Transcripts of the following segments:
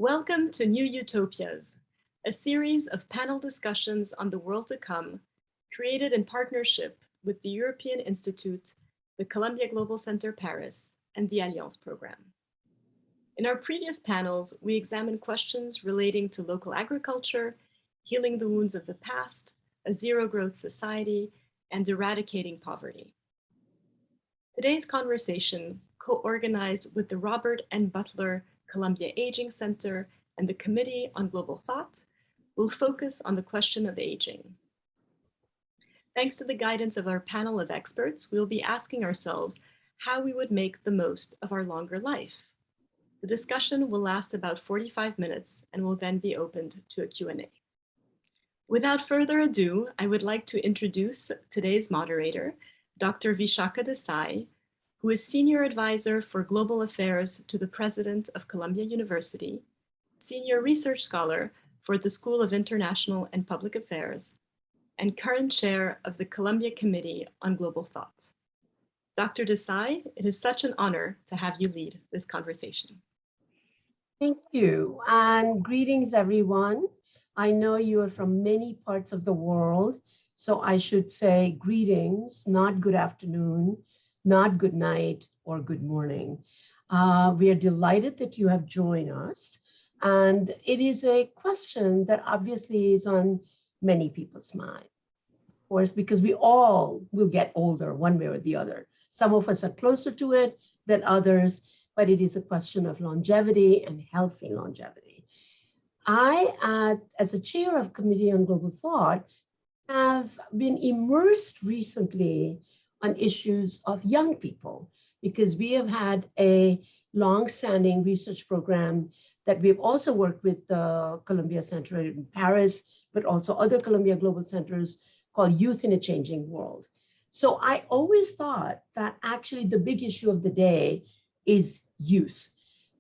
Welcome to New Utopias, a series of panel discussions on the world to come, created in partnership with the European Institute, the Columbia Global Center Paris, and the Alliance Program. In our previous panels, we examined questions relating to local agriculture, healing the wounds of the past, a zero-growth society, and eradicating poverty. Today's conversation, co-organized with the Robert N. Butler Columbia Aging Center and the Committee on Global Thought, will focus on the question of aging. Thanks to the guidance of our panel of experts, we'll be asking ourselves how we would make the most of our longer life. The discussion will last about 45 minutes and will then be opened to a Q&A. Without further ado, I would like to introduce today's moderator, Dr. Vishaka Desai, who is Senior Advisor for Global Affairs to the President of Columbia University, Senior Research Scholar for the School of International and Public Affairs, and current Chair of the Columbia Committee on Global Thought. Dr. Desai, it is such an honor to have you lead this conversation. Thank you, and greetings everyone. I know you are from many parts of the world, so I should say greetings, not good afternoon, not good night or good morning. We are delighted that you have joined us. And it is a question that obviously is on many people's mind. Of course, because we all will get older one way or the other. Some of us are closer to it than others, but it is a question of longevity and healthy longevity. I, as a chair of Committee on Global Thought, have been immersed recently on issues of young people, because we have had a long-standing research program that we've also worked with the Columbia Center in Paris, but also other Columbia Global Centers called Youth in a Changing World. So I always thought that actually the big issue of the day is youth,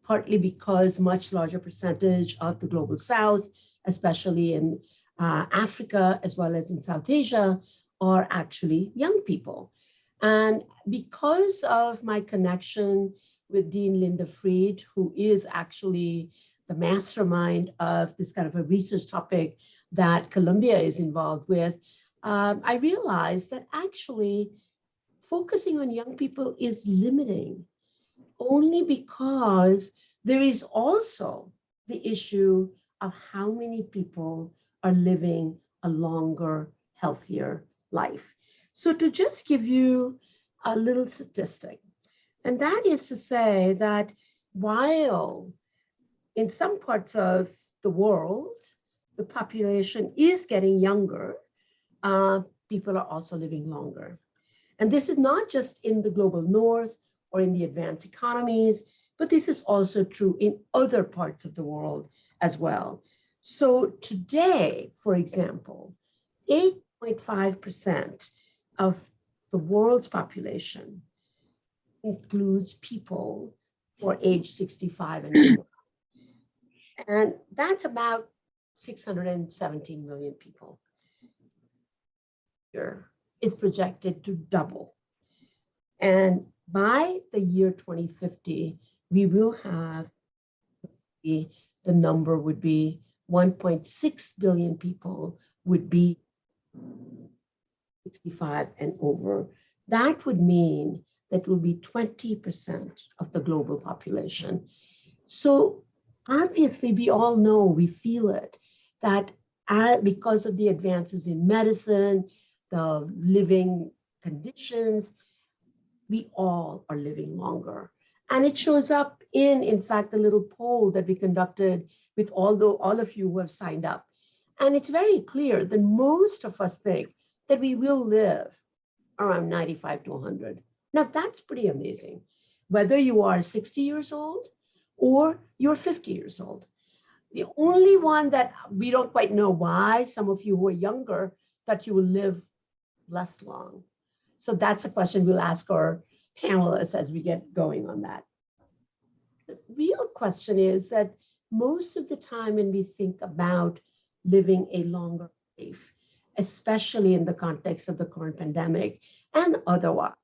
partly because much larger percentage of the Global South, especially in Africa, as well as in South Asia, are actually young people. And because of my connection with Dean Linda Fried, who is actually the mastermind of this kind of a research topic that Columbia is involved with, I realized that actually focusing on young people is limiting, only because there is also the issue of how many people are living a longer, healthier life. So to just give you a little statistic, and that is to say that while in some parts of the world, the population is getting younger, people are also living longer. And this is not just in the global north or in the advanced economies, but this is also true in other parts of the world as well. So today, for example, 8.5% of the world's population includes people who are age 65 and over. And that's about 617 million people. It's projected to double. And by the year 2050, we will have, the number would be 1.6 billion people would be 65 and over. That would mean that will be 20% of the global population. So obviously we all know, we feel it, that because of the advances in medicine, the living conditions, we all are living longer. And it shows up in fact, the little poll that we conducted with all of you who have signed up. And it's very clear that most of us think that we will live around 95 to 100. Now that's pretty amazing, whether you are 60 years old or you're 50 years old. The only one that we don't quite know why some of you who are younger thought you will live less long. So that's a question we'll ask our panelists as we get going on that. The real question is that most of the time when we think about living a longer life, especially in the context of the current pandemic and otherwise,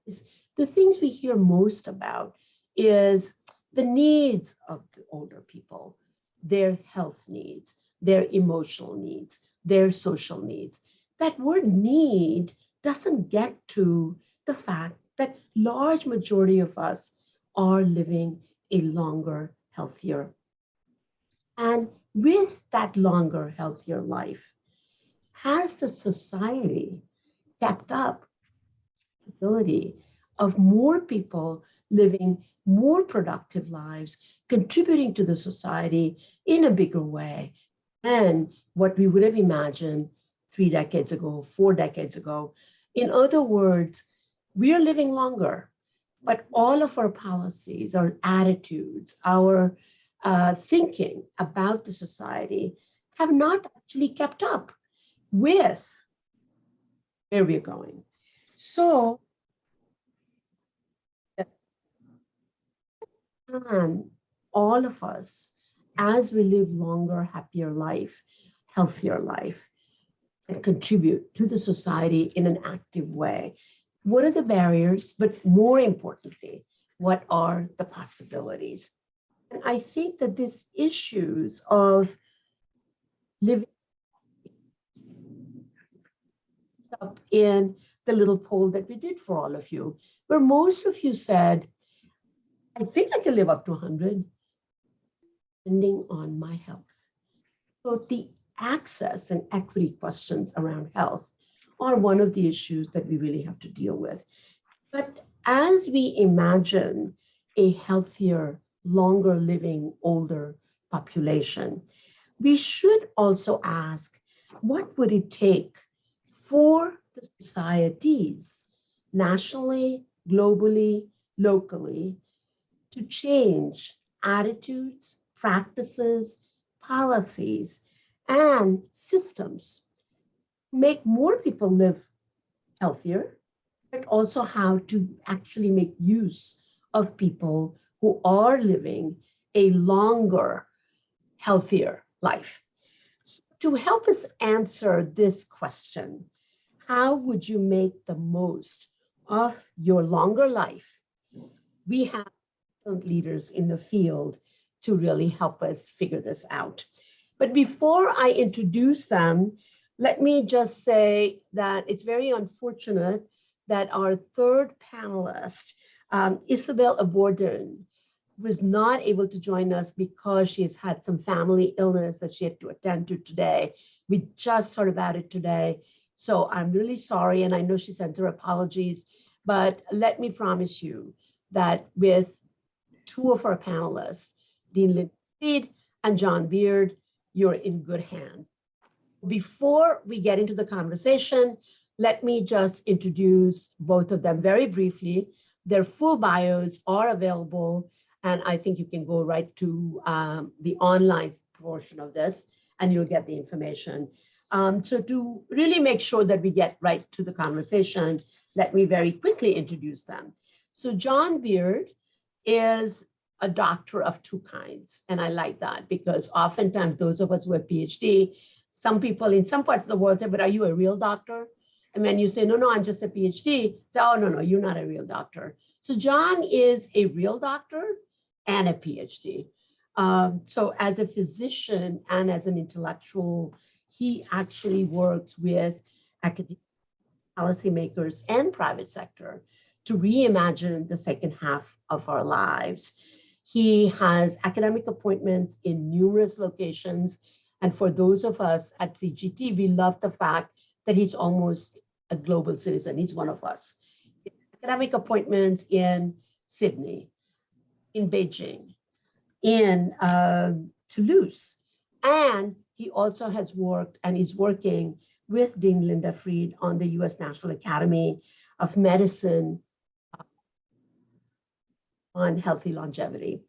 the things we hear most about is the needs of the older people. their health needs, their emotional needs, their social needs. That word need doesn't get to the fact that large majority of us are living a longer, healthier. And with that longer, healthier life, has the society kept up the ability of more people living more productive lives, contributing to the society in a bigger way than what we would have imagined 3 decades ago, 4 decades ago? In other words, we are living longer, but all of our policies, our attitudes, our thinking about the society have not actually kept up with where we're going. So, all of us, as we live longer, happier life, healthier life, and contribute to the society in an active way, what are the barriers? But more importantly, what are the possibilities? And I think that these issues of living up in the little poll that we did for all of you, where most of you said, I think I can live up to 100, depending on my health. So the access and equity questions around health are one of the issues that we really have to deal with. But as we imagine a healthier, longer living, older population, we should also ask, what would it take for the societies, nationally, globally, locally, to change attitudes, practices, policies, and systems, make more people live healthier, but also how to actually make use of people who are living a longer, healthier life. So to help us answer this question, how would you make the most of your longer life? We have leaders in the field to really help us figure this out. But before I introduce them, let me just say that it's very unfortunate that our third panelist, Isabel Aborden, was not able to join us because she has had some family illness that she had to attend to today. We just heard about it today. So I'm really sorry, and I know she sent her apologies, but let me promise you that with two of our panelists, Dean Linda Fried and John Beard, you're in good hands. Before we get into the conversation, let me just introduce both of them very briefly. Their full bios are available, and I think you can go right to the online portion of this, and you'll get the information. So to really make sure that we get right to the conversation, let me very quickly introduce them. So John Beard is a doctor of two kinds, and I like that because oftentimes those of us who have PhD, some people in some parts of the world say, but are you a real doctor? And when you say, no, I'm just a PhD, say, oh, no, you're not a real doctor. So John is a real doctor and a PhD. So as a physician and as an intellectual, he actually works with academic policymakers and private sector to reimagine the second half of our lives. He has academic appointments in numerous locations. And for those of us at CGT, we love the fact that he's almost a global citizen. He's one of us. Academic appointments in Sydney, in Beijing, in Toulouse. And he also has worked and is working with Dean Linda Fried on the US National Academy of Medicine on healthy longevity.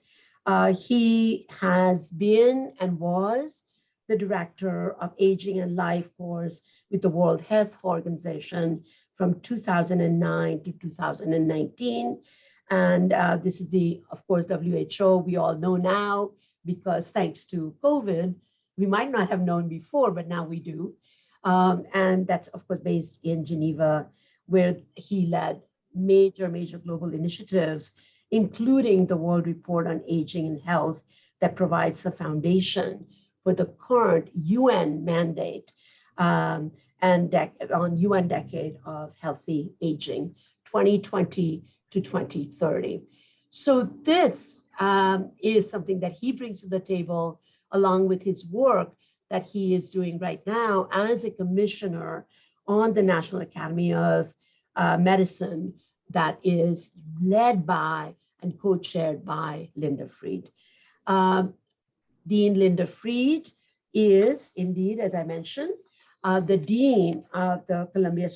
He has been and was the director of Aging and Life course with the World Health Organization from 2009 to 2019. And this is the, of course, WHO we all know now, because thanks to COVID, we might not have known before, but now we do. And that's, of course, based in Geneva, where he led major global initiatives, including the World Report on Aging and Health that provides the foundation for the current UN mandate on UN Decade of Healthy Aging, 2020 to 2030. So this is something that he brings to the table along with his work that he is doing right now as a commissioner on the National Academy of Medicine that is led by and co-chaired by Linda Fried. Dean Linda Fried is indeed, as I mentioned, the Dean of the Columbia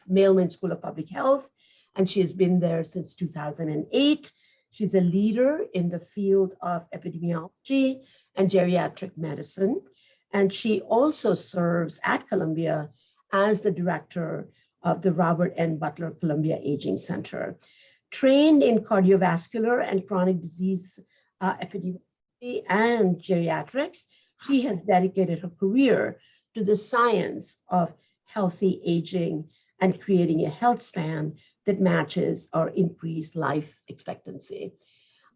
Mailman School of Public Health, and she has been there since 2008. She's a leader in the field of epidemiology and geriatric medicine, and she also serves at Columbia as the director of the Robert N. Butler Columbia Aging Center. Trained in cardiovascular and chronic disease epidemiology and geriatrics, she has dedicated her career to the science of healthy aging and creating a health span that matches our increased life expectancy.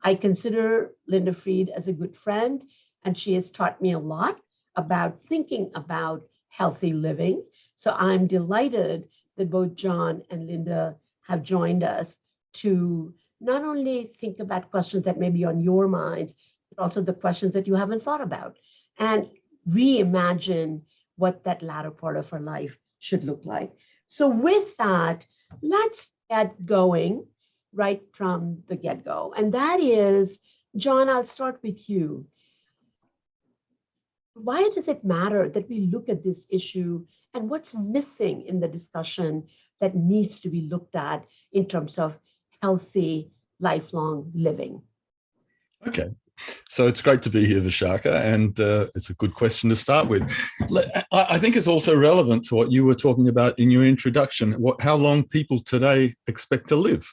I consider Linda Fried as a good friend, and she has taught me a lot about thinking about healthy living. So I'm delighted that both John and Linda have joined us to not only think about questions that may be on your mind, but also the questions that you haven't thought about, and reimagine what that latter part of our life should look like. So with that, let's get going right from the get-go. And that is, John, I'll start with you. Why does it matter that we look at this issue, and what's missing in the discussion that needs to be looked at in terms of healthy, lifelong living? Okay. So it's great to be here, Vishaka, and it's a good question to start with. I think it's also relevant to what you were talking about in your introduction, how long people today expect to live.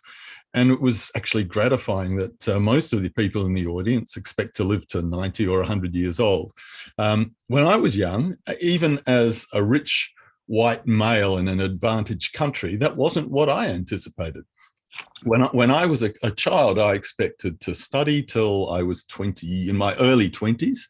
And it was actually gratifying that most of the people in the audience expect to live to 90 or 100 years old. When I was young, even as a rich white male in an advantaged country, that wasn't what I anticipated. When I was a child, I expected to study till I was 20, in my early 20s,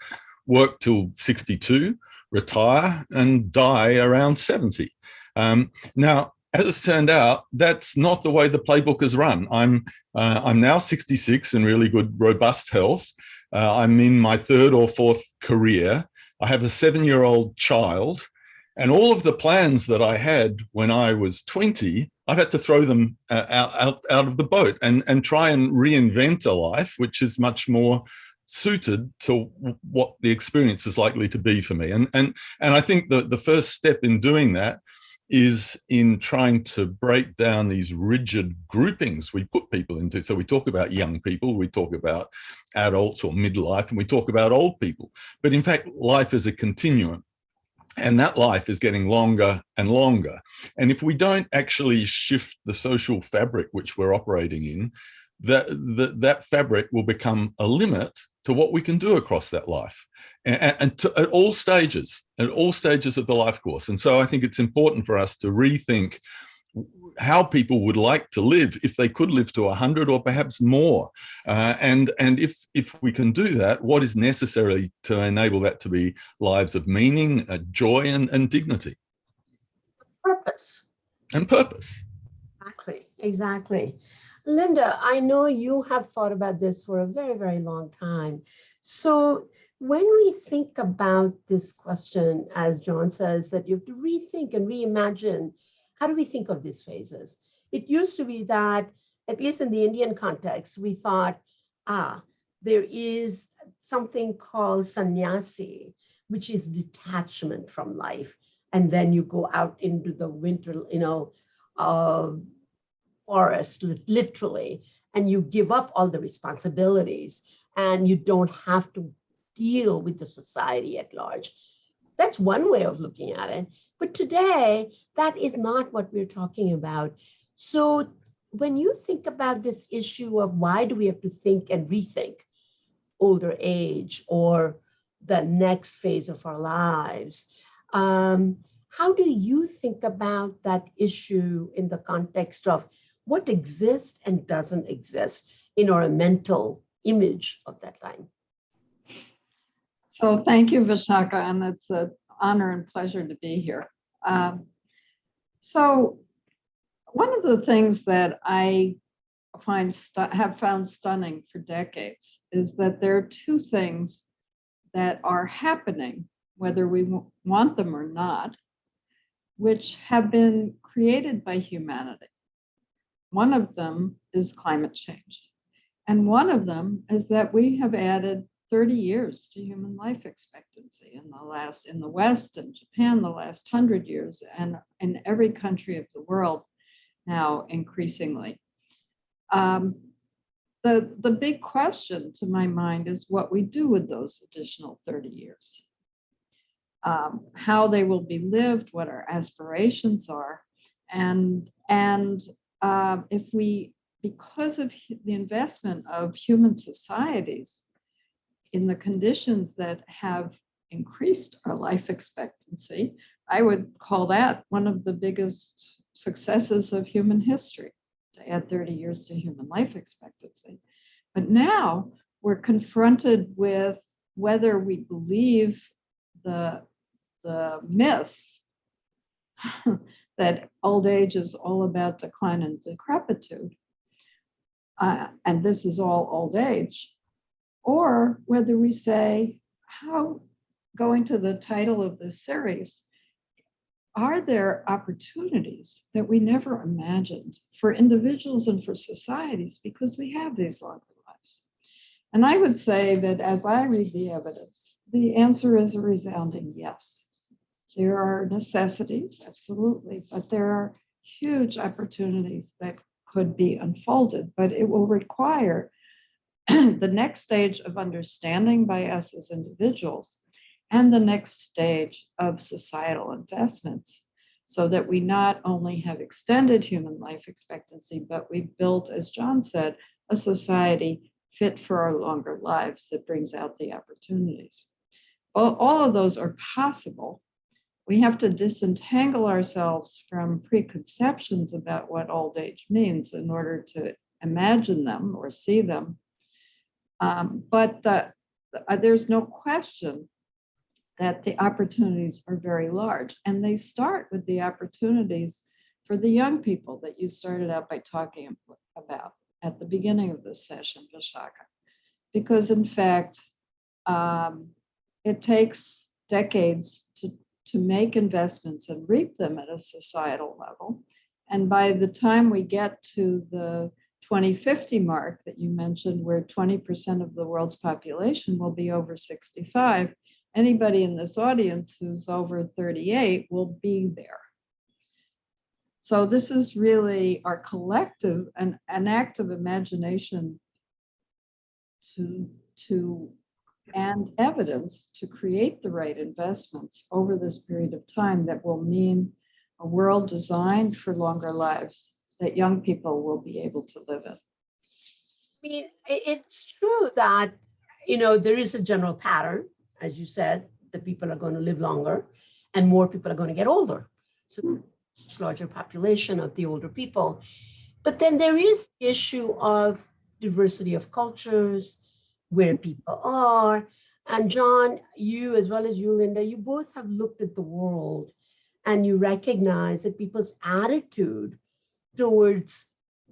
work till 62, retire, and die around 70. Now, as it turned out, that's not the way the playbook is run. I'm now 66 in really good, robust health. I'm in my third or fourth career. I have a 7-year-old child. And all of the plans that I had when I was 20, I've had to throw them out of the boat and try and reinvent a life which is much more suited to what the experience is likely to be for me. And I think the first step in doing that is in trying to break down these rigid groupings we put people into. So we talk about young people, we talk about adults or midlife, and we talk about old people. But in fact, life is a continuum. And that life is getting longer and longer. And if we don't actually shift the social fabric which we're operating in, that fabric will become a limit to what we can do across that life, and at all stages of the life course. And so I think it's important for us to rethink how people would like to live if they could live to 100 or perhaps more. And if we can do that, what is necessary to enable that to be lives of meaning, joy, and dignity. Purpose. And purpose. Exactly. Linda, I know you have thought about this for a very, very long time. So when we think about this question, as John says, that you have to rethink and reimagine, how do we think of these phases? It used to be that, at least in the Indian context, we thought, there is something called sannyasi, which is detachment from life. And then you go out into the winter, forest, literally, and you give up all the responsibilities, and you don't have to deal with the society at large. That's one way of looking at it. But today, that is not what we're talking about. So when you think about this issue of why do we have to think and rethink older age or the next phase of our lives, how do you think about that issue in the context of what exists and doesn't exist in our mental image of that time? So thank you, Vishaka, and it's an honor and pleasure to be here. So one of the things that I have found stunning for decades is that there are two things that are happening, whether we want them or not, which have been created by humanity. One of them is climate change. And one of them is that we have added 30 years to human life expectancy in the West and Japan, the last 100 years, and in every country of the world now increasingly. The big question to my mind is what we do with those additional 30 years, how they will be lived, what our aspirations are, and if we, because of the investment of human societies in the conditions that have increased our life expectancy, I would call that one of the biggest successes of human history, to add 30 years to human life expectancy. But now we're confronted with whether we believe the myths that old age is all about decline and decrepitude, and this is all old age, or whether we say, how, going to the title of this series, are there opportunities that we never imagined for individuals and for societies because we have these longer lives? And I would say that as I read the evidence, the answer is a resounding yes. There are necessities, absolutely, but there are huge opportunities that could be unfolded, but it will require the next stage of understanding by us as individuals and the next stage of societal investments, so that we not only have extended human life expectancy, but we've built, as John said, a society fit for our longer lives that brings out the opportunities. All of those are possible. We have to disentangle ourselves from preconceptions about what old age means in order to imagine them or see them. But there's no question that the opportunities are very large, and they start with the opportunities for the young people that you started out by talking about at the beginning of this session, Vishaka. Because in fact, it takes decades to make investments and reap them at a societal level. And by the time we get to the 2050 mark that you mentioned, where 20% of the world's population will be over 65, anybody in this audience who's over 38 will be there. So this is really our collective, an act of imagination and evidence to create the right investments over this period of time that will mean a world designed for longer lives that young people will be able to live in. I mean, it's true that, there is a general pattern, as you said, that people are going to live longer and more people are going to get older. So it's a larger population of the older people. But then there is the issue of diversity of cultures, where people are. And John, you, as well as you, Linda, you both have looked at the world and you recognize that people's attitude towards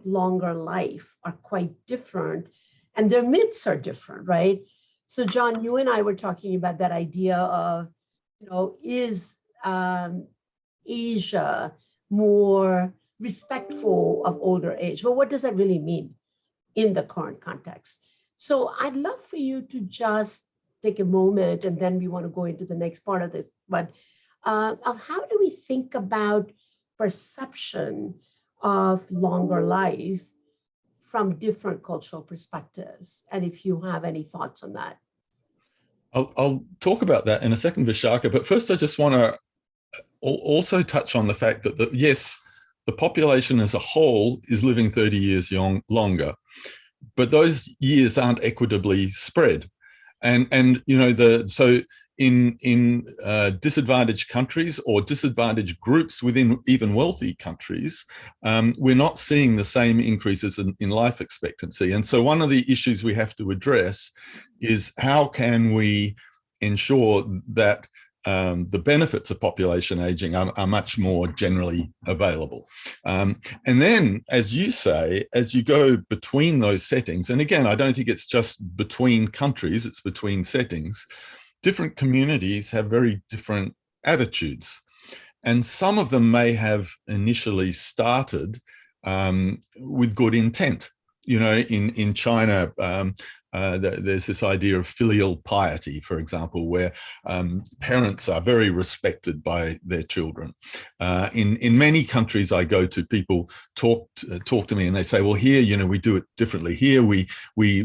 longer life are quite different and their myths are different, right? So John, you and I were talking about that idea of, is Asia more respectful of older age? Well, what does that really mean in the current context? So I'd love for you to just take a moment, and then we want to go into the next part of this, but of how do we think about perception of longer life from different cultural perspectives? And if you have any thoughts on that. I'll talk about that in a second, Vishaka, but first I just want to also touch on the fact that, yes, the population as a whole is living 30 years longer, but those years aren't equitably spread. And so in disadvantaged countries or disadvantaged groups within even wealthy countries, we're not seeing the same increases in life expectancy. And so one of the issues we have to address is how can we ensure that the benefits of population aging are much more generally available. And then, as you say, as you go between those settings, and again, I don't think it's just between countries, it's between settings, different communities have very different attitudes. And some of them may have initially started with good intent. You know, in China, there's this idea of filial piety, for example, where parents are very respected by their children. In many countries I go to, people talk to me and they say, well, here, you know, we do it differently. Here we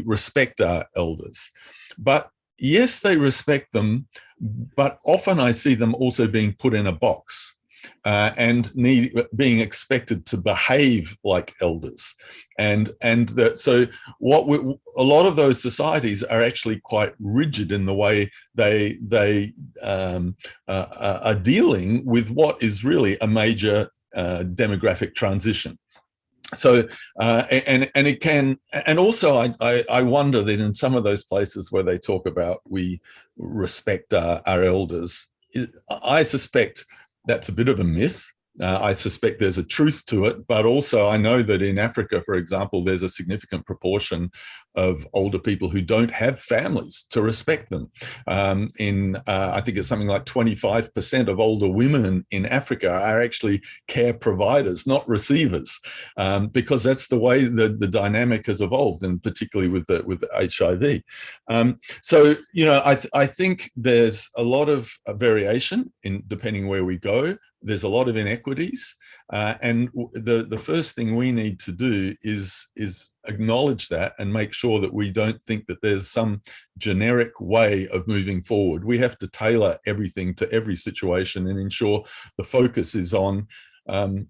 respect our elders. But yes, they respect them, but often I see them also being put in a box. And being expected to behave like elders, so a lot of those societies are actually quite rigid in the way they are dealing with what is really a major demographic transition. So and it can, and also I wonder that in some of those places where they talk about we respect our elders, I suspect that's a bit of a myth. I suspect there's a truth to it, but also I know that in Africa, for example, there's a significant proportion of older people who don't have families to respect them. I think it's something like 25% of older women in Africa are actually care providers, not receivers, because that's the way the dynamic has evolved, and particularly with the HIV. So, you know, I think there's a lot of variation in depending where we go. There's a lot of inequities, and the first thing we need to do is acknowledge that and make sure that we don't think that there's some generic way of moving forward. We have to tailor everything to every situation and ensure the focus is on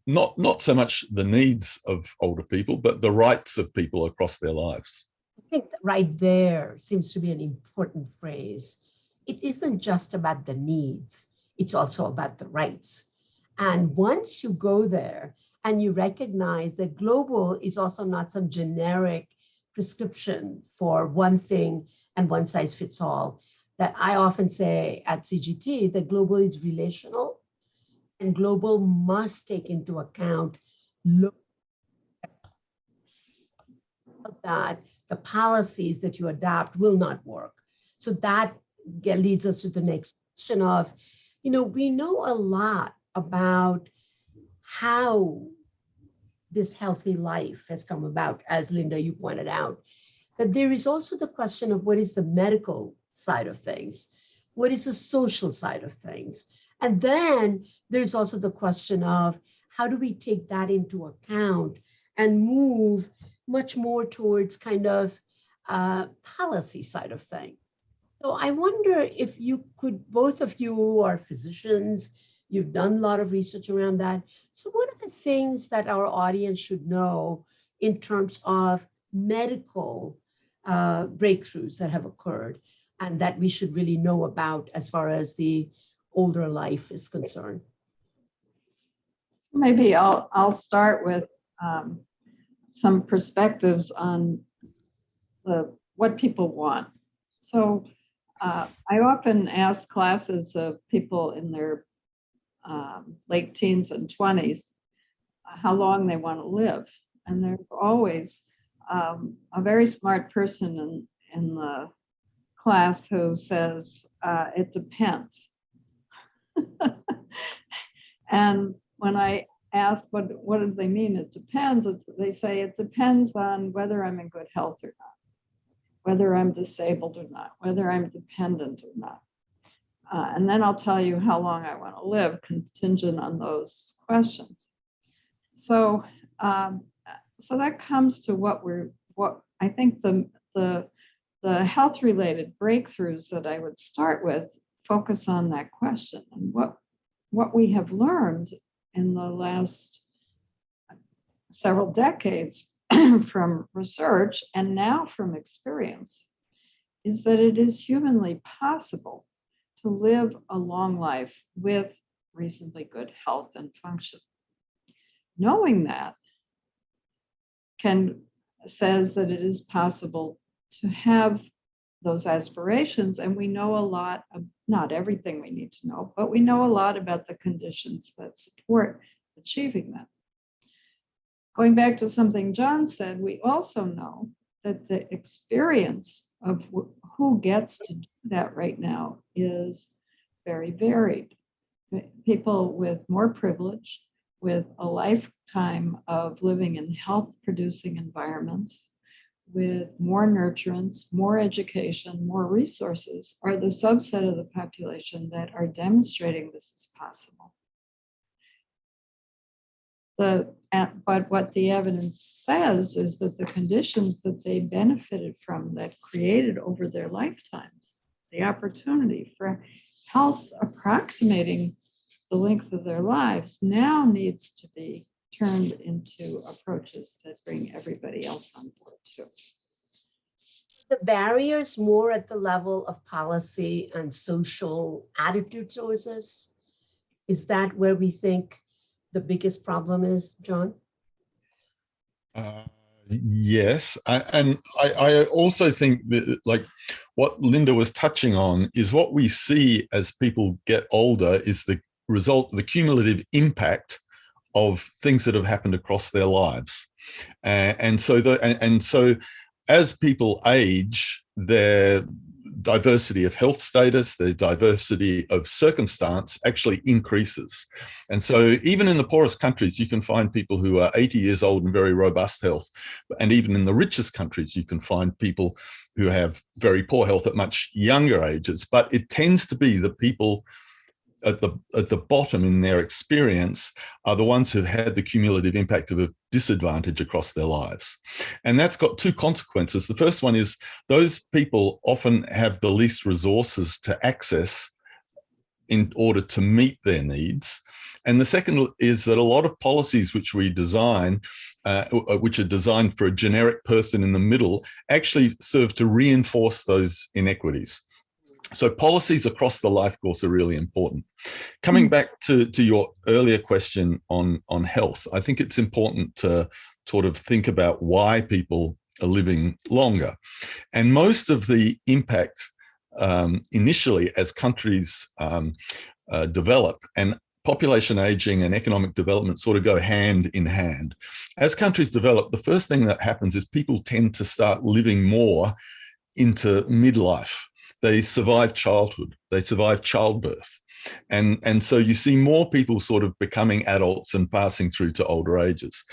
not so much the needs of older people, but the rights of people across their lives. I think that right there seems to be an important phrase. It isn't just about the needs, it's also about the rights. And once you go there and you recognize that global is also not some generic prescription for one thing and one size fits all, that I often say at CGT that global is relational and global must take into account that the policies that you adopt will not work. So that leads us to the next question of, you know, we know a lot about how this healthy life has come about, as Linda, you pointed out, that there is also the question of what is the medical side of things, what is the social side of things, and then there's also the question of how do we take that into account and move much more towards kind of policy side of things. So I wonder if you could, both of you are physicians, you've done a lot of research around that. So what are the things that our audience should know in terms of medical breakthroughs that have occurred and that we should really know about as far as the older life is concerned? Maybe I'll start with some perspectives on what people want. So I often ask classes of people in their late teens and 20s how long they want to live. And there's always a very smart person in the class who says, it depends. And when I ask what do they mean, it depends, they say it depends on whether I'm in good health or not, whether I'm disabled or not, whether I'm dependent or not. And then I'll tell you how long I want to live, contingent on those questions. So, so that comes to what I think the health-related breakthroughs that I would start with focus on that question and what we have learned in the last several decades from research and now from experience is that it is humanly possible to live a long life with reasonably good health and function. Knowing that says that it is possible to have those aspirations. And we know a lot of, not everything we need to know, but we know a lot about the conditions that support achieving them. Going back to something John said, we also know that the experience of who gets to do that right now is very varied. People with more privilege, with a lifetime of living in health-producing environments, with more nurturance, more education, more resources, are the subset of the population that are demonstrating this is possible. But what the evidence says is that the conditions that they benefited from, that created over their lifetimes, the opportunity for health approximating the length of their lives, now needs to be turned into approaches that bring everybody else on board too. The barriers more at the level of policy and social attitude towards this? Is that where we think the biggest problem is, John? Yes, I also think that, like what Linda was touching on, is what we see as people get older is the result, the cumulative impact of things that have happened across their lives, and so as people age, their diversity of health status, the diversity of circumstance actually increases. And so even in the poorest countries, you can find people who are 80 years old and very robust health. And even in the richest countries, you can find people who have very poor health at much younger ages. But it tends to be the people at the bottom in their experience are the ones who've had the cumulative impact of a disadvantage across their lives. And that's got two consequences. The first one is those people often have the least resources to access in order to meet their needs. And the second is that a lot of policies which we design, which are designed for a generic person in the middle, actually serve to reinforce those inequities. So policies across the life course are really important. Coming back to your earlier question on health, I think it's important to sort of think about why people are living longer. And most of the impact initially as countries develop, and population aging and economic development sort of go hand in hand. As countries develop, the first thing that happens is people tend to start living more into midlife. They survive childhood, they survive childbirth. And so you see more people sort of becoming adults and passing through to older ages.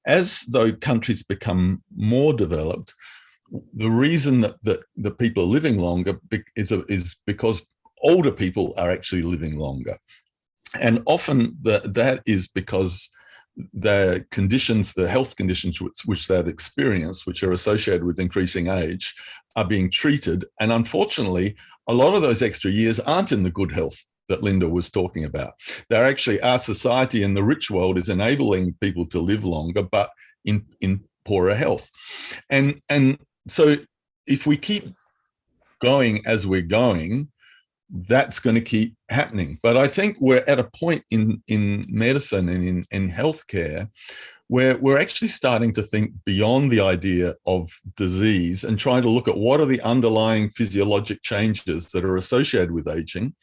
As though countries become more developed, the reason that the people are living longer is because older people are actually living longer. And often that is because the conditions, the health conditions which they've experienced, which are associated with increasing age, are being treated. And unfortunately, a lot of those extra years aren't in the good health that Linda was talking about. They're actually, our society in the rich world is enabling people to live longer, but in poorer health. And so if we keep going as we're going, that's going to keep happening. But I think we're at a point in medicine and in healthcare where we're actually starting to think beyond the idea of disease and trying to look at what are the underlying physiologic changes that are associated with aging,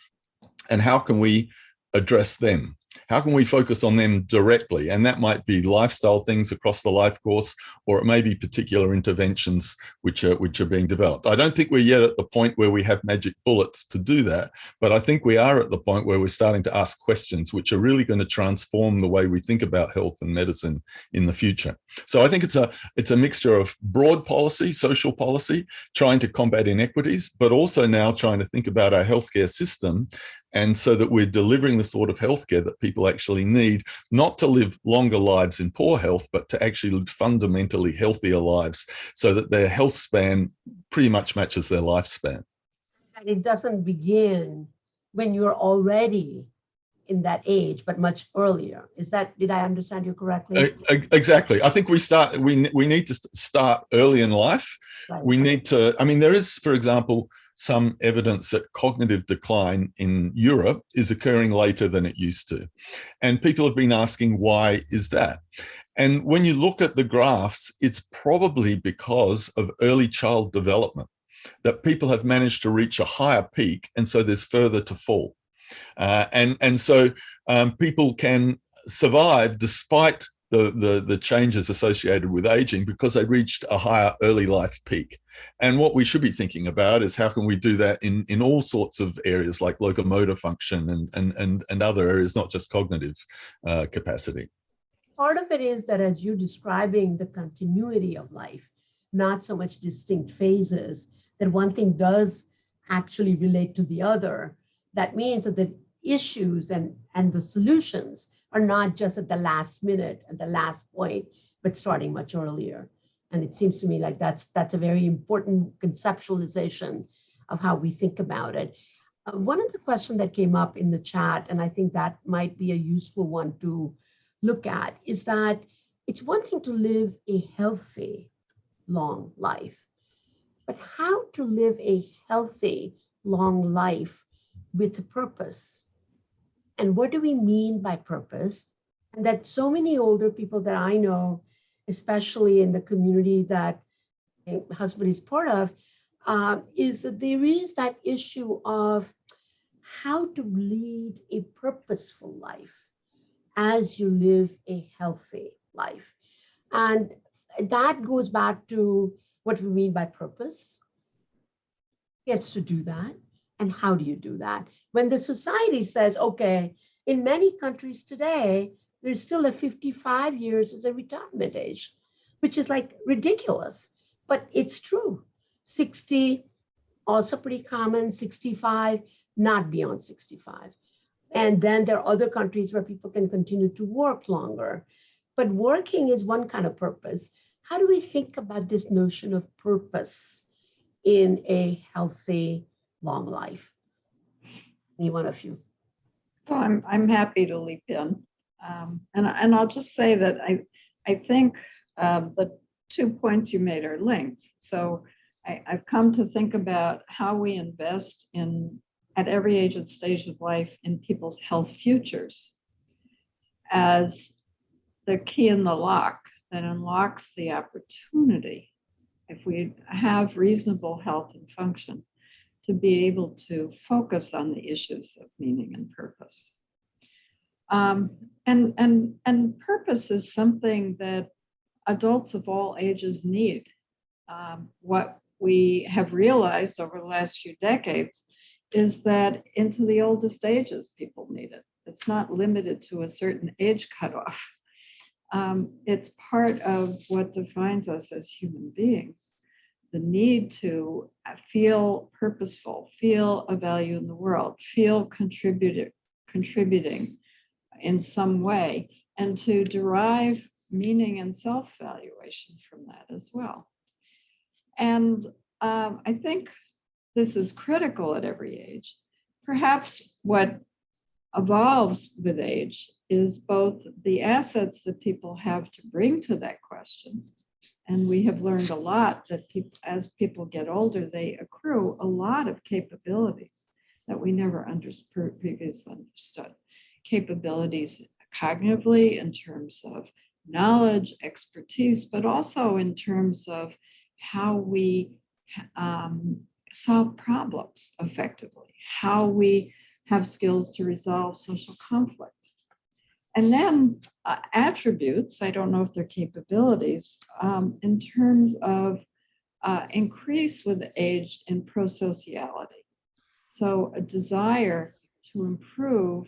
and how can we address them? How can we focus on them directly? And that might be lifestyle things across the life course, or it may be particular interventions which are being developed. I don't think we're yet at the point where we have magic bullets to do that, but I think we are at the point where we're starting to ask questions which are really going to transform the way we think about health and medicine in the future. So I think it's a mixture of broad policy, social policy, trying to combat inequities, but also now trying to think about our healthcare system, and so that we're delivering the sort of healthcare that people actually need, not to live longer lives in poor health, but to actually live fundamentally healthier lives so that their health span pretty much matches their lifespan. And it doesn't begin when you're already in that age, but much earlier. Did I understand you correctly? Exactly. I think we need to start early in life. Right. We need to, there is, for example, some evidence that cognitive decline in Europe is occurring later than it used to. And people have been asking, why is that? And when you look at the graphs, it's probably because of early child development. that people have managed to reach a higher peak, and so there's further to fall. And so people can survive despite the changes associated with aging because they reached a higher early life peak. And what we should be thinking about is how can we do that in all sorts of areas like locomotor function and other areas, not just cognitive capacity. Part of it is that as you're describing the continuity of life, not so much distinct phases, that one thing does actually relate to the other. That means that the issues and the solutions are not just at the last minute, at the last point, but starting much earlier. And it seems to me like that's a very important conceptualization of how we think about it. One of the questions that came up in the chat, and I think that might be a useful one to look at, is that it's one thing to live a healthy, long life, but how to live a healthy, long life with a purpose. And what do we mean by purpose? And that so many older people that I know, especially in the community that my husband is part of, is that there is that issue of how to lead a purposeful life as you live a healthy life. And that goes back to what we mean by purpose. Yes, to do that. And how do you do that? When the society says, okay, in many countries today, there's still a 55 years as a retirement age, which is like ridiculous, but it's true. 60, also pretty common, 65, not beyond 65. And then there are other countries where people can continue to work longer. But working is one kind of purpose. How do we think about this notion of purpose in a healthy, long life? Any one of you? So I'm happy to leap in. And I'll just say that I think the 2 points you made are linked. So I've come to think about how we invest at every age and stage of life in people's health futures as the key in the lock that unlocks the opportunity, if we have reasonable health and function, to be able to focus on the issues of meaning and purpose. And purpose is something that adults of all ages need. What we have realized over the last few decades is that into the oldest ages, people need it. It's not limited to a certain age cutoff. It's part of what defines us as human beings. The need to feel purposeful, feel a value in the world, feel contributing in some way, and to derive meaning and self-valuation from that as well. And I think this is critical at every age. Perhaps what evolves with age is both the assets that people have to bring to that question. And we have learned a lot that as people get older, they accrue a lot of capabilities that we never previously understood. Capabilities cognitively in terms of knowledge, expertise, but also in terms of how we solve problems effectively, how we have skills to resolve social conflict. And then attributes, I don't know if they're capabilities, in terms of increase with age in prosociality. So a desire to improve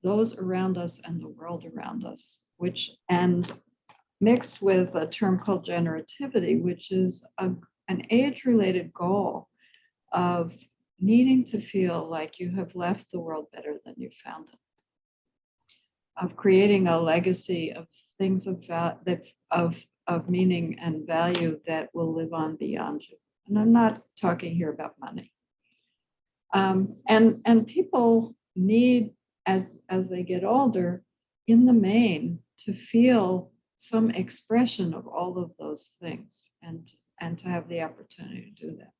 those around us and the world around us, and mixed with a term called generativity, which is an age-related goal of needing to feel like you have left the world better than you found it, of creating a legacy of things of meaning and value that will live on beyond you. And I'm not talking here about money. And people need, as they get older, in the main, to feel some expression of all of those things and to have the opportunity to do that.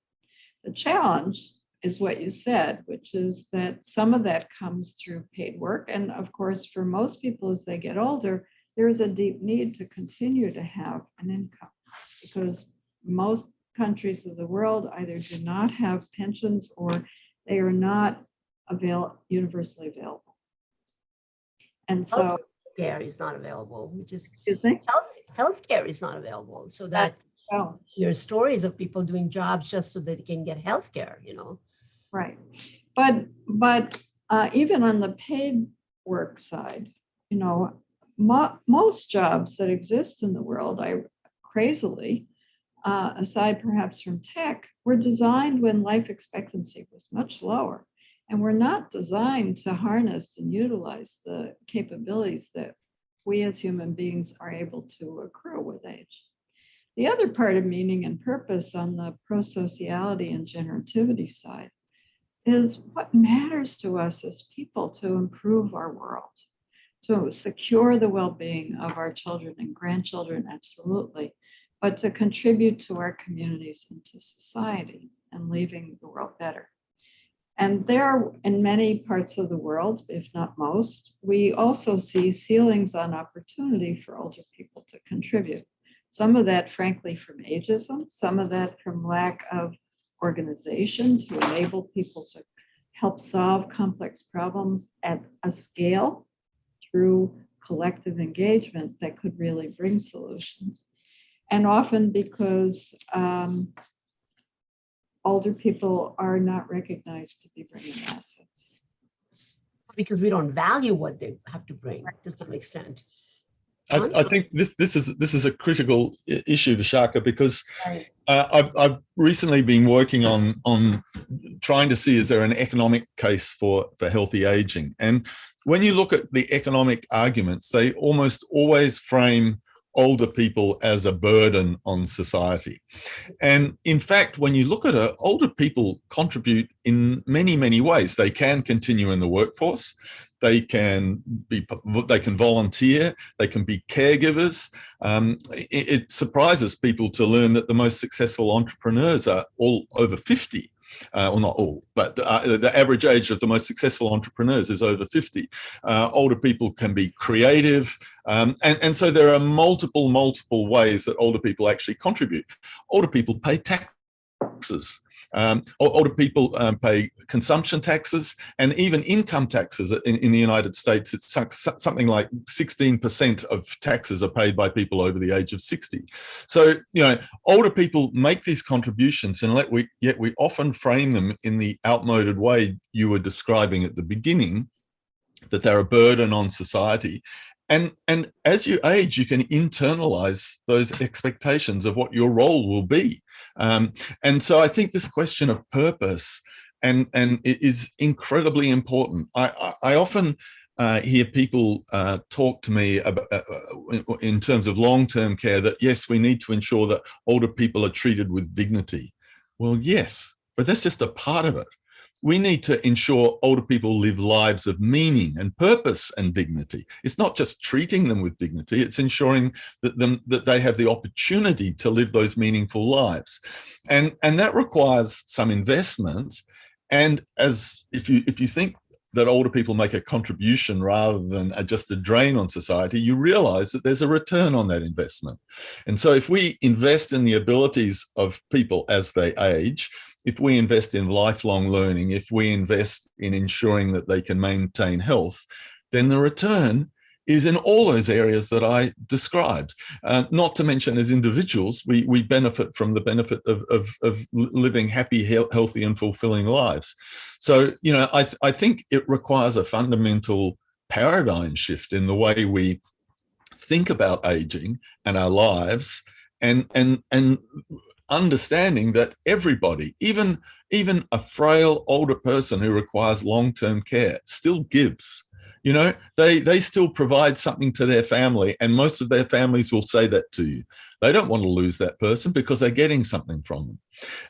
The challenge is what you said, which is that some of that comes through paid work. And of course, for most people as they get older, there is a deep need to continue to have an income because most countries of the world either do not have pensions or they are not universally available. And so, Care is not available, which is you think? healthcare is not available. So that Oh, hear stories of people doing jobs just so that they can get healthcare, you know. right. But even on the paid work side, you know, most jobs that exist in the world, crazily, aside perhaps from tech, were designed when life expectancy was much lower. And were not designed to harness and utilize the capabilities that we as human beings are able to accrue with age. The other part of meaning and purpose on the pro-sociality and generativity side is what matters to us as people to improve our world, to secure the well-being of our children and grandchildren, absolutely, but to contribute to our communities and to society and leaving the world better. And there, in many parts of the world, if not most, we also see ceilings on opportunity for older people to contribute. Some of that, frankly, from ageism, some of that from lack of organization to enable people to help solve complex problems at a scale through collective engagement that could really bring solutions. And often because older people are not recognized to be bringing assets. Because we don't value what they have to bring to some extent. I think this is a critical issue, Vishaka, because I've recently been working on trying to see, is there an economic case for healthy aging? And when you look at the economic arguments, they almost always frame older people as a burden on society. And in fact, when you look at it, older people contribute in many, many ways. They can continue in the workforce. They can volunteer. They can be caregivers. It surprises people to learn that the most successful entrepreneurs are all over 50. Well, not all, but the average age of the most successful entrepreneurs is over 50. Older people can be creative. And so there are multiple ways that older people actually contribute. Older people pay taxes. Older people pay consumption taxes and even income taxes. In the United States, it's something like 16% of taxes are paid by people over the age of 60. So, you know, older people make these contributions, and yet we often frame them in the outmoded way you were describing at the beginning, that they're a burden on society. And as you age, you can internalize those expectations of what your role will be. And so I think this question of purpose and it is incredibly important. I often hear people talk to me about, in terms of long-term care, that yes, we need to ensure that older people are treated with dignity. Well, yes, but that's just a part of it. We need to ensure older people live lives of meaning and purpose and dignity. It's not just treating them with dignity, it's ensuring that they have the opportunity to live those meaningful lives. And that requires some investment. And if you think that older people make a contribution rather than just a drain on society, you realize that there's a return on that investment. And so if we invest in the abilities of people as they age, if we invest in lifelong learning, if we invest in ensuring that they can maintain health, then the return is in all those areas that I described. Not to mention, as individuals, we benefit from the benefit of living happy, healthy, and fulfilling lives. So, you know, I think it requires a fundamental paradigm shift in the way we think about aging and our lives, and understanding that everybody, even a frail older person who requires long-term care, still gives. You know, they still provide something to their family, and most of their families will say that to you. They don't want to lose that person because they're getting something from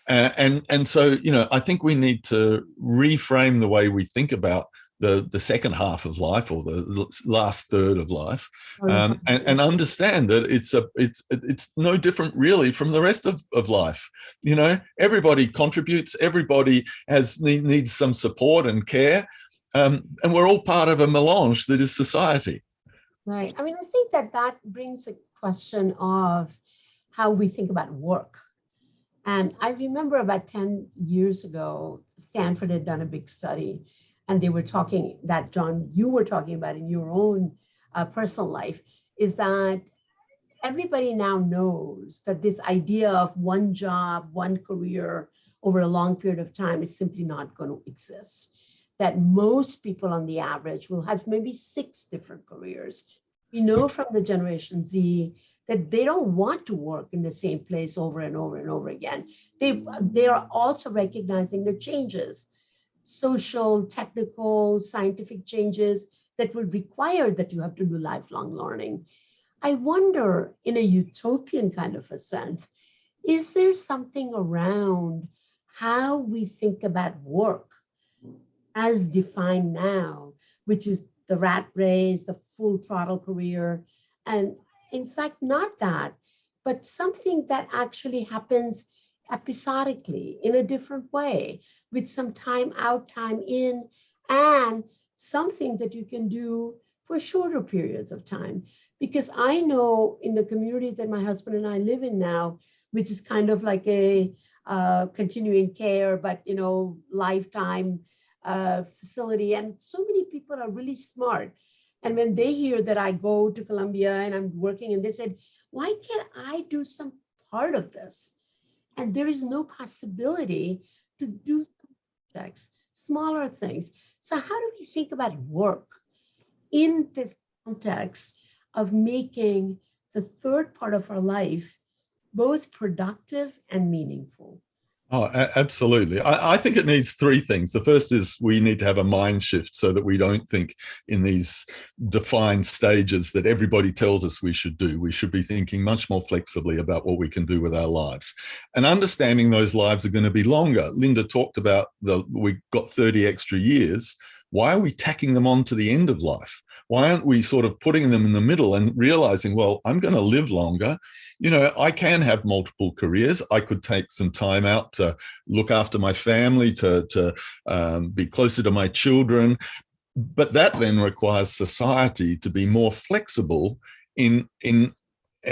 them. And so, you know, I think we need to reframe the way we think about the second half of life, or the last third of life, and understand that it's no different really from the rest of life. You know, everybody contributes, everybody needs some support and care, and we're all part of a melange that is society. Right. I mean, I think that brings a question of how we think about work. And I remember about 10 years ago, Stanford had done a big study, and they were talking that, John, you were talking about in your own personal life, is that everybody now knows that this idea of one job, one career over a long period of time is simply not going to exist. That most people on the average will have maybe 6 different careers. We know from the Generation Z that they don't want to work in the same place over and over and over again. They are also recognizing the changes, social, technical, scientific changes that will require that you have to do lifelong learning. I wonder, in a utopian kind of a sense, is there something around how we think about work as defined now, which is the rat race, the full throttle career, and in fact, not that, but something that actually happens episodically in a different way, with some time out, time in, and something that you can do for shorter periods of time. Because I know in the community that my husband and I live in now, which is kind of like a continuing care, but lifetime facility, and so many people are really smart. And when they hear that I go to Columbia and I'm working, and they said, why can't I do some part of this? And there is no possibility to do projects, smaller things. So how do we think about work in this context of making the third part of our life both productive and meaningful? Oh, absolutely. I think it needs 3 things. The first is we need to have a mind shift so that we don't think in these defined stages that everybody tells us we should do. We should be thinking much more flexibly about what we can do with our lives, and understanding those lives are going to be longer. Linda talked about we got 30 extra years. Why are we tacking them on to the end of life? Why aren't we sort of putting them in the middle and realizing, well, I'm going to live longer. I can have multiple careers. I could take some time out to look after my family, to be closer to my children. But that then requires society to be more flexible in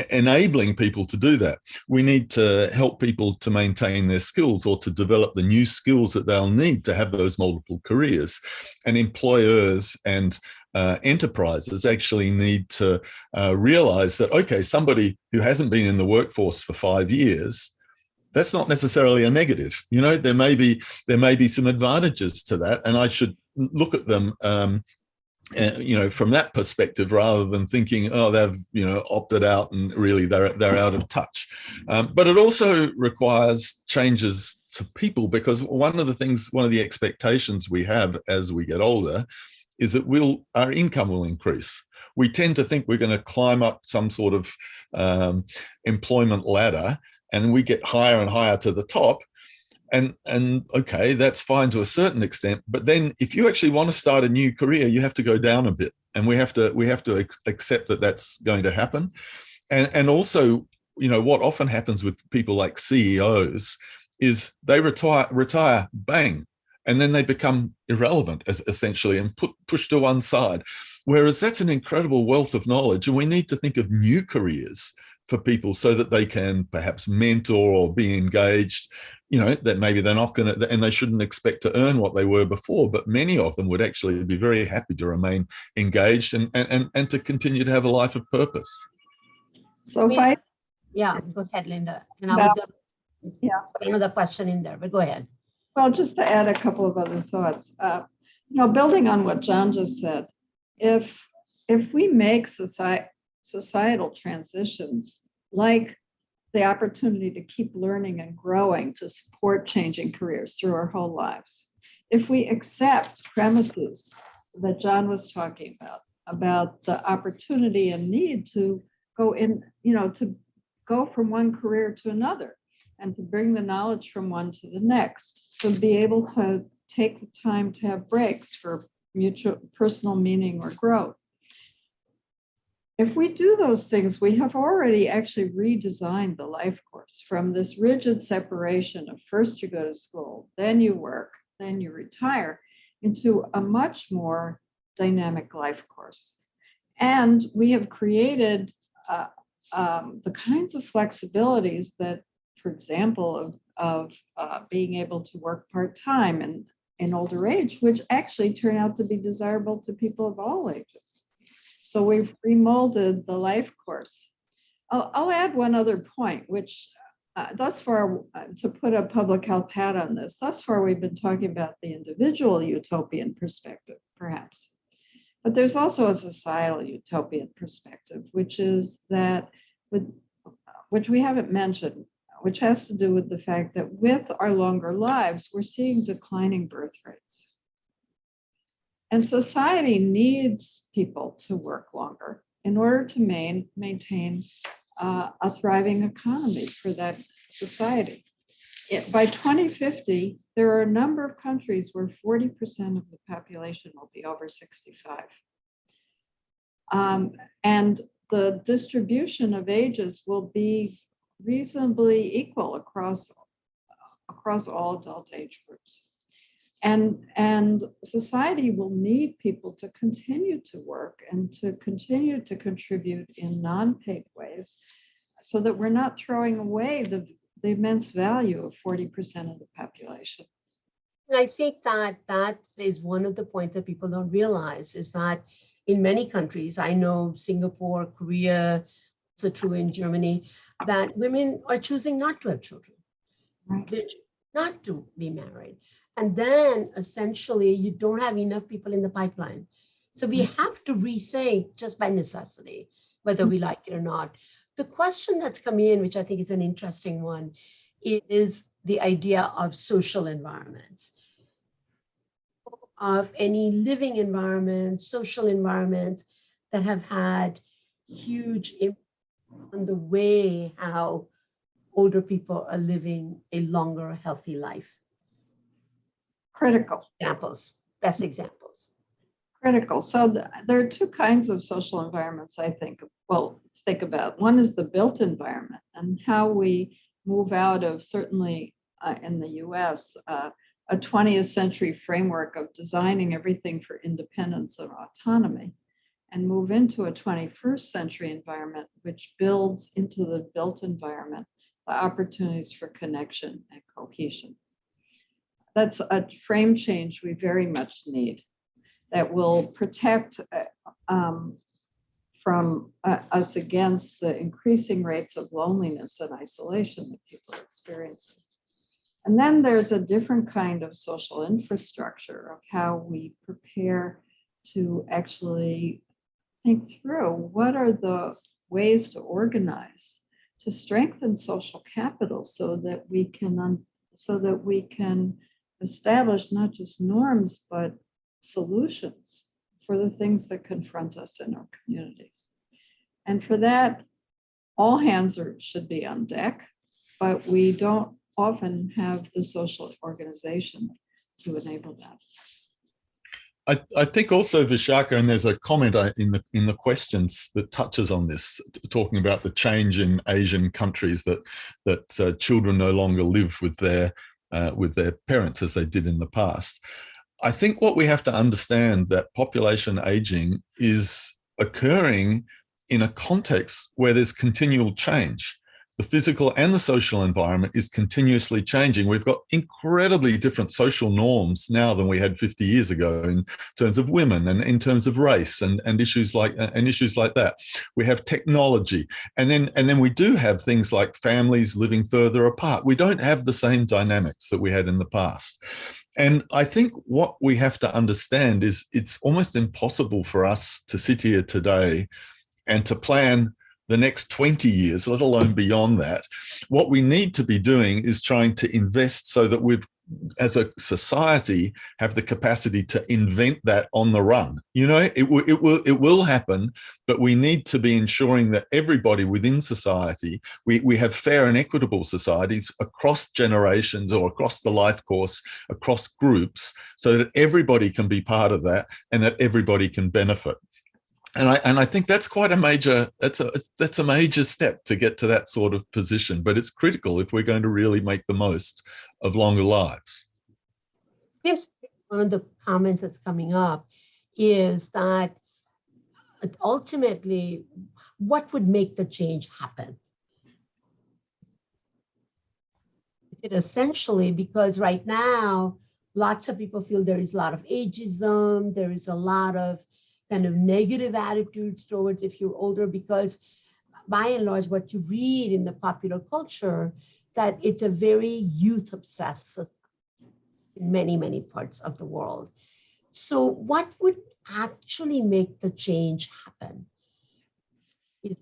enabling people to do that. We need to help people to maintain their skills or to develop the new skills that they'll need to have those multiple careers. And employers and enterprises actually need to realize that, okay, somebody who hasn't been in the workforce for 5 years, that's not necessarily a negative. There may be some advantages to that, and I should look at them from that perspective, rather than thinking, oh, they've opted out and really they're out of touch. But it also requires changes to people, because one of the expectations we have as we get older is that our income will increase. We tend to think we're going to climb up some sort of employment ladder, and we get higher and higher to the top. And okay, that's fine to a certain extent, but then if you actually want to start a new career, you have to go down a bit, and we have to accept that that's going to happen. And also, what often happens with people like CEOs is they retire, bang, and then they become irrelevant, essentially, and pushed to one side. Whereas that's an incredible wealth of knowledge, and we need to think of new careers for people so that they can perhaps mentor or be engaged. That maybe they're not going to, and they shouldn't expect to earn what they were before, but many of them would actually be very happy to remain engaged and to continue to have a life of purpose. So yeah, go ahead, Linda. And I was going to put another question in there, but go ahead. Well, just to add a couple of other thoughts, building on what John just said, if we make societal transitions, like the opportunity to keep learning and growing to support changing careers through our whole lives, if we accept premises that John was talking about the opportunity and need to go in, to go from one career to another, and to bring the knowledge from one to the next, to be able to take the time to have breaks for mutual personal meaning or growth. If we do those things, we have already actually redesigned the life course from this rigid separation of first you go to school, then you work, then you retire, into a much more dynamic life course. And we have created the kinds of flexibilities that, for example, of being able to work part-time and in older age, which actually turn out to be desirable to people of all ages. So we've remolded the life course. I'll add one other point, which thus far, to put a public health hat on this, thus far we've been talking about the individual utopian perspective, perhaps. But there's also a societal utopian perspective, which is that, which we haven't mentioned, which has to do with the fact that with our longer lives, we're seeing declining birth rates. And society needs people to work longer in order to maintain a thriving economy for that society. By 2050, there are a number of countries where 40% of the population will be over 65. And the distribution of ages will be reasonably equal across all adult age groups. And society will need people to continue to work and to continue to contribute in non-paid ways so that we're not throwing away the immense value of 40% of the population. And I think that is one of the points that people don't realize is that in many countries, I know Singapore, Korea, also true in Germany, that women are choosing not to have children. Right. They're not to be married. And then essentially you don't have enough people in the pipeline. So we have to rethink just by necessity, whether we like it or not. The question that's coming in, which I think is an interesting one, is the idea of social environments, of any living environments, social environments that have had huge impact on the way how older people are living a longer, healthy life. Critical. Examples, best examples. Critical. So there are two kinds of social environments, I think. Well, think about. One is the built environment and how we move out of, certainly in the US, a 20th century framework of designing everything for independence and autonomy, and move into a 21st century environment which builds into the built environment the opportunities for connection and cohesion. That's a frame change we very much need that will protect from us against the increasing rates of loneliness and isolation that people are experiencing. And then there's a different kind of social infrastructure of how we prepare to actually think through what are the ways to organize to strengthen social capital so that we can establish not just norms but solutions for the things that confront us in our communities. And for that, all hands should be on deck, but we don't often have the social organization to enable that. I think also, Vishaka, and there's a comment in the questions that touches on this, talking about the change in Asian countries that children no longer live with their parents as they did in the past. I think what we have to understand that population aging is occurring in a context where there's continual change. The physical and the social environment is continuously changing. We've got incredibly different social norms now than we had 50 years ago in terms of women and in terms of race and issues like that. We have technology, and then we do have things like families living further apart. We don't have the same dynamics that we had in the past. And I think what we have to understand is it's almost impossible for us to sit here today and to plan the next 20 years, let alone beyond that. What we need to be doing is trying to invest so that we've, as a society, have the capacity to invent that on the run. You know, it will happen, but we need to be ensuring that everybody within society, we have fair and equitable societies across generations or across the life course, across groups, so that everybody can be part of that and that everybody can benefit. And I think that's quite a major, that's a major step to get to that sort of position, but it's critical if we're going to really make the most of longer lives. Seems one of the comments that's coming up is that ultimately, what would make the change happen? it essentially because right now, lots of people feel there is a lot of ageism, there is a lot of kind of negative attitudes towards if you're older, because by and large, what you read in the popular culture, that it's a very youth obsessed system in many, many parts of the world. So what would actually make the change happen? Is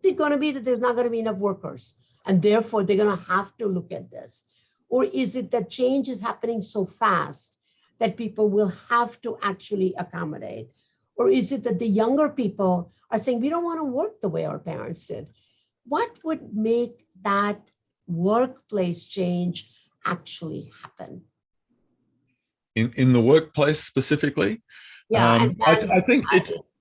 it going to be that there's not going to be enough workers and therefore they're going to have to look at this? Or is it that change is happening so fast that people will have to actually accommodate? Or is it that the younger people are saying, we don't want to work the way our parents did? What would make that workplace change actually happen? In the workplace specifically? Yeah, I think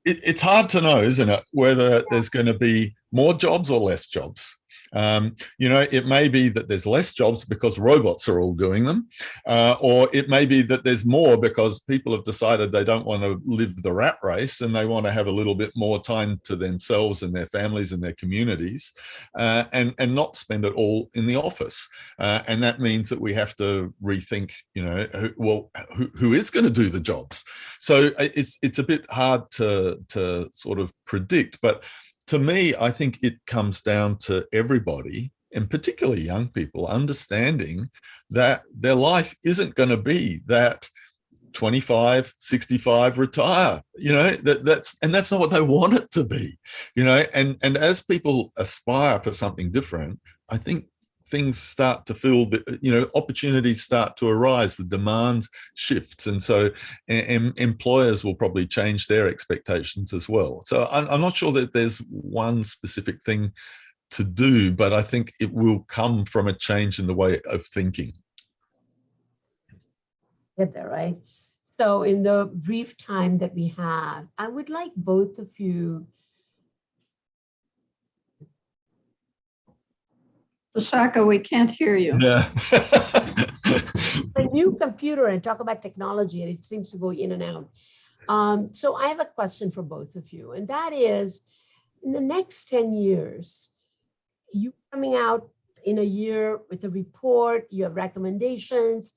it's hard to know, isn't it, whether there's going to be more jobs or less jobs. It may be that there's less jobs because robots are all doing them, or it may be that there's more because people have decided they don't want to live the rat race and they want to have a little bit more time to themselves and their families and their communities, and not spend it all in the office. And that means that we have to rethink, who is going to do the jobs? So it's a bit hard to sort of predict, but to me, I think it comes down to everybody, and particularly young people, understanding that their life isn't going to be that 25, 65, retire, that's not what they want it to be, and as people aspire for something different, I think things start to feel that, opportunities start to arise, the demand shifts. And so employers will probably change their expectations as well. So I'm not sure that there's one specific thing to do, but I think it will come from a change in the way of thinking. Get there, right? So in the brief time that we have, I would like both of you. Shaka, we can't hear you. Yeah. A new computer and talk about technology, and it seems to go in and out. So I have a question for both of you, and that is, in the next 10 years, you coming out in a year with a report, you have recommendations.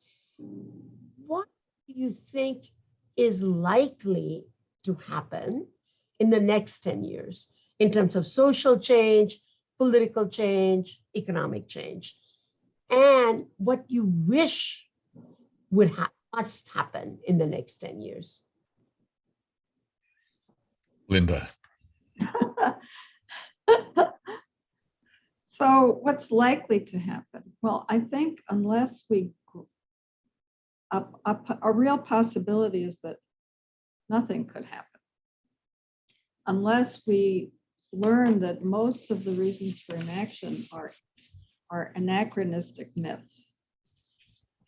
What do you think is likely to happen in the next 10 years in terms of social change, political change, economic change, and what you wish must happen in the next 10 years? Linda. So what's likely to happen? Well, I think unless a real possibility is that nothing could happen. Unless we learn that most of the reasons for inaction are anachronistic myths.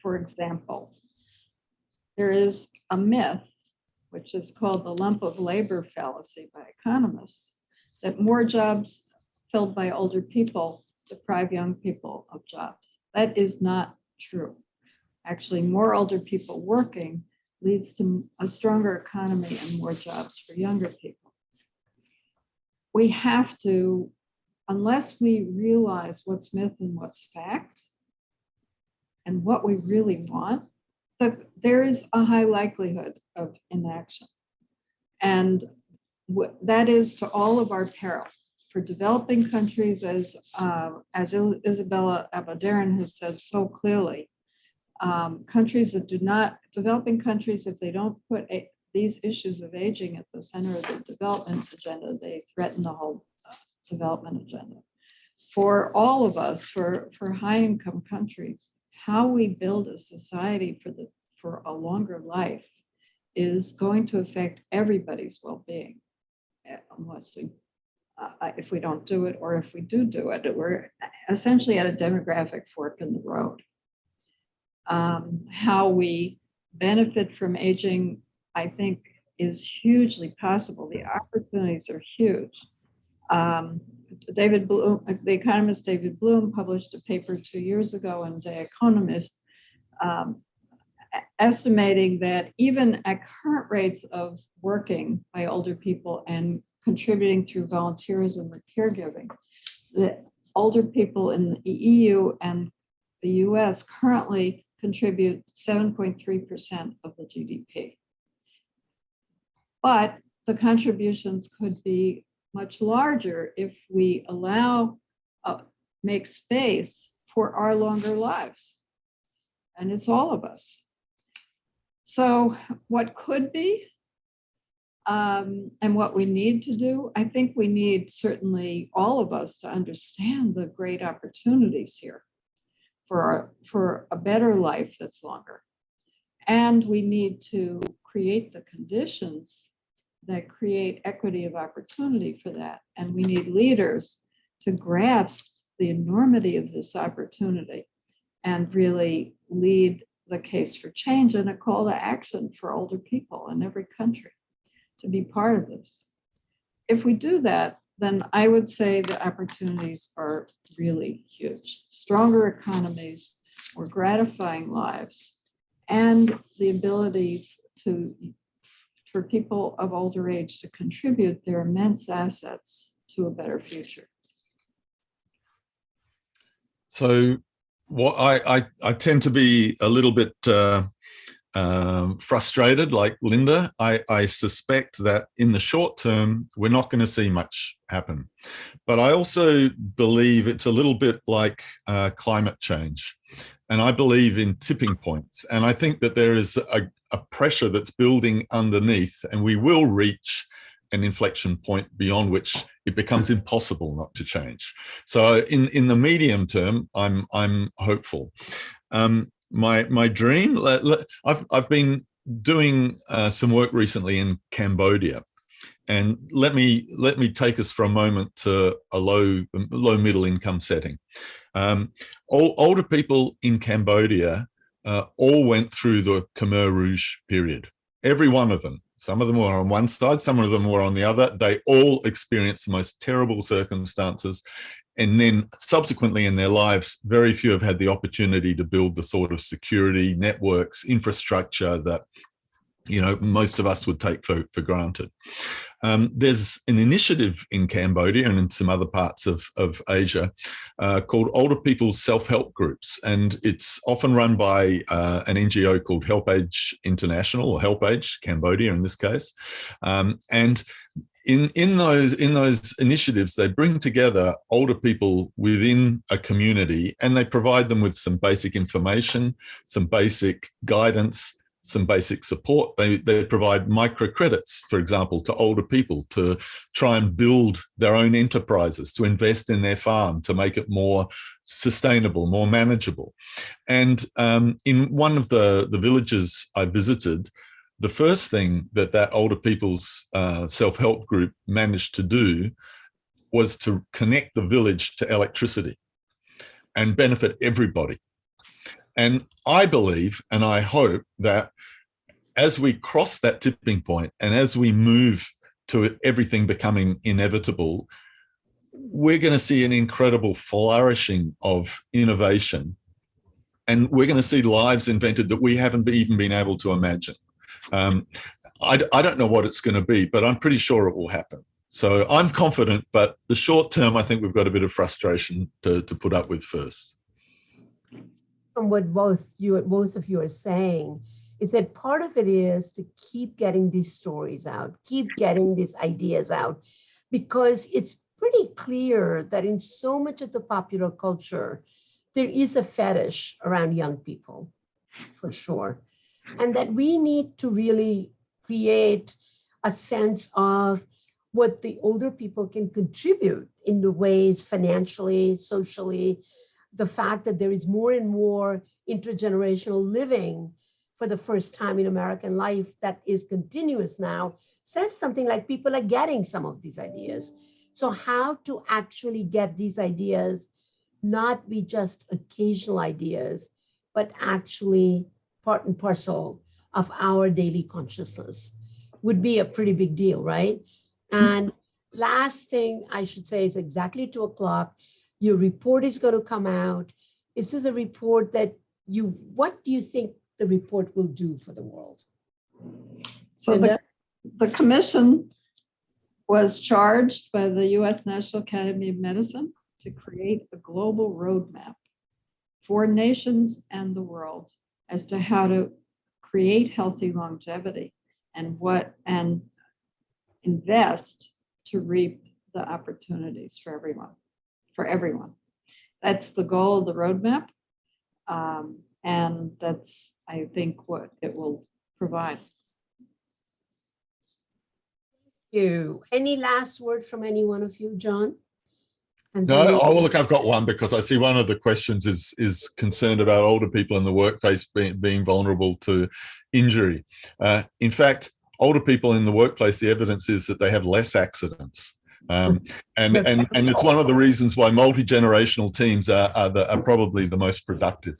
For example, there is a myth, which is called the lump of labor fallacy by economists, that more jobs filled by older people deprive young people of jobs. That is not true. Actually, more older people working leads to a stronger economy and more jobs for younger people. We have to, unless we realize what's myth and what's fact and what we really want, there is a high likelihood of inaction. And that is to all of our peril. For developing countries, as Isabella Abadaran has said so clearly, developing countries, if they don't put these issues of aging at the center of the development agenda, they threaten the whole development agenda. For all of us, for high-income countries, how we build a society for a longer life is going to affect everybody's well-being, unless if we don't do it, or if we do it, we're essentially at a demographic fork in the road. How we benefit from aging, I think, is hugely possible. The opportunities are huge. David Bloom, the economist David Bloom, published a paper 2 years ago in The Economist, estimating that even at current rates of working by older people and contributing through volunteerism or caregiving, that older people in the EU and the US currently contribute 7.3% of the GDP. But the contributions could be much larger if we make space for our longer lives. And it's all of us. So what could be and what we need to do, I think we need certainly all of us to understand the great opportunities here for a better life that's longer. And we need to create the conditions that create equity of opportunity for that. And we need leaders to grasp the enormity of this opportunity and really lead the case for change and a call to action for older people in every country to be part of this. If we do that, then I would say the opportunities are really huge. Stronger economies, more gratifying lives, and the ability for people of older age to contribute their immense assets to a better future. So what I tend to be a little bit frustrated, like Linda. I suspect that in the short term, we're not going to see much happen. But I also believe it's a little bit like climate change. And I believe in tipping points. And I think that there is a pressure that's building underneath, and we will reach an inflection point beyond which it becomes impossible not to change. So in the medium term, I'm hopeful. My dream, I've been doing some work recently in Cambodia, and let me take us for a moment to a low middle income setting. Older people in Cambodia all went through the Khmer Rouge period. Every one of them. Some of them were on one side, some of them were on the other. They all experienced the most terrible circumstances. And then subsequently in their lives, very few have had the opportunity to build the sort of security, networks, infrastructure that, you know, most of us would take for granted. There's an initiative in Cambodia and in some other parts of Asia called Older People's Self-Help Groups. And it's often run by an NGO called Help Age International, or Help Age Cambodia in this case. And in those initiatives, they bring together older people within a community, and they provide them with some basic information, some basic guidance, some basic support. They provide microcredits, for example, to older people to try and build their own enterprises, to invest in their farm, to make it more sustainable, more manageable. And in one of the villages I visited, the first thing that older people's self-help group managed to do was to connect the village to electricity and benefit everybody. And I believe, and I hope, that as we cross that tipping point and as we move to everything becoming inevitable, we're going to see an incredible flourishing of innovation. And we're going to see lives invented that we haven't even been able to imagine. I don't know what it's going to be, but I'm pretty sure it will happen. So I'm confident, but the short term, I think we've got a bit of frustration to put up with first. From what both of you are saying, is that part of it is to keep getting these stories out, keep getting these ideas out, because it's pretty clear that in so much of the popular culture, there is a fetish around young people, for sure. And that we need to really create a sense of what the older people can contribute in the ways financially, socially, the fact that there is more and more intergenerational living for the first time in American life that is continuous now, says something like people are getting some of these ideas. So how to actually get these ideas, not be just occasional ideas, but actually part and parcel of our daily consciousness would be a pretty big deal, right? And last thing I should say is exactly 2 o'clock. Your report is going to come out. This is a report that what do you think the report will do for the world? So the commission was charged by the US National Academy of Medicine to create a global roadmap for nations and the world as to how to create healthy longevity and invest to reap the opportunities for everyone. That's the goal of the roadmap. And that's, I think, what it will provide. Thank you. Any last word from any one of you, John? And No, then oh, look, I've got one, because I see one of the questions is concerned about older people in the workplace being vulnerable to injury. In fact, older people in the workplace, the evidence is that they have less accidents. And it's one of the reasons why multi-generational teams are probably the most productive.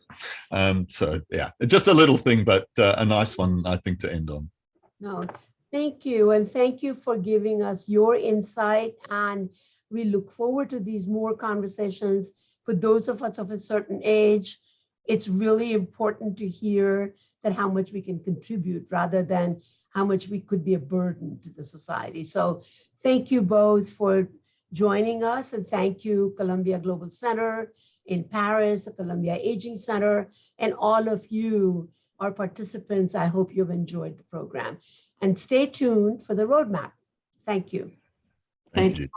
So yeah, just a little thing, but a nice one, I think, to end on. No, thank you. And thank you for giving us your insight. And we look forward to these more conversations. For those of us of a certain age, it's really important to hear that how much we can contribute rather than how much we could be a burden to the society. So thank you both for joining us, and thank you, Columbia Global Center in Paris, the Columbia Aging Center, and all of you, our participants. I hope you've enjoyed the program. And stay tuned for the roadmap. Thank you. Thank you.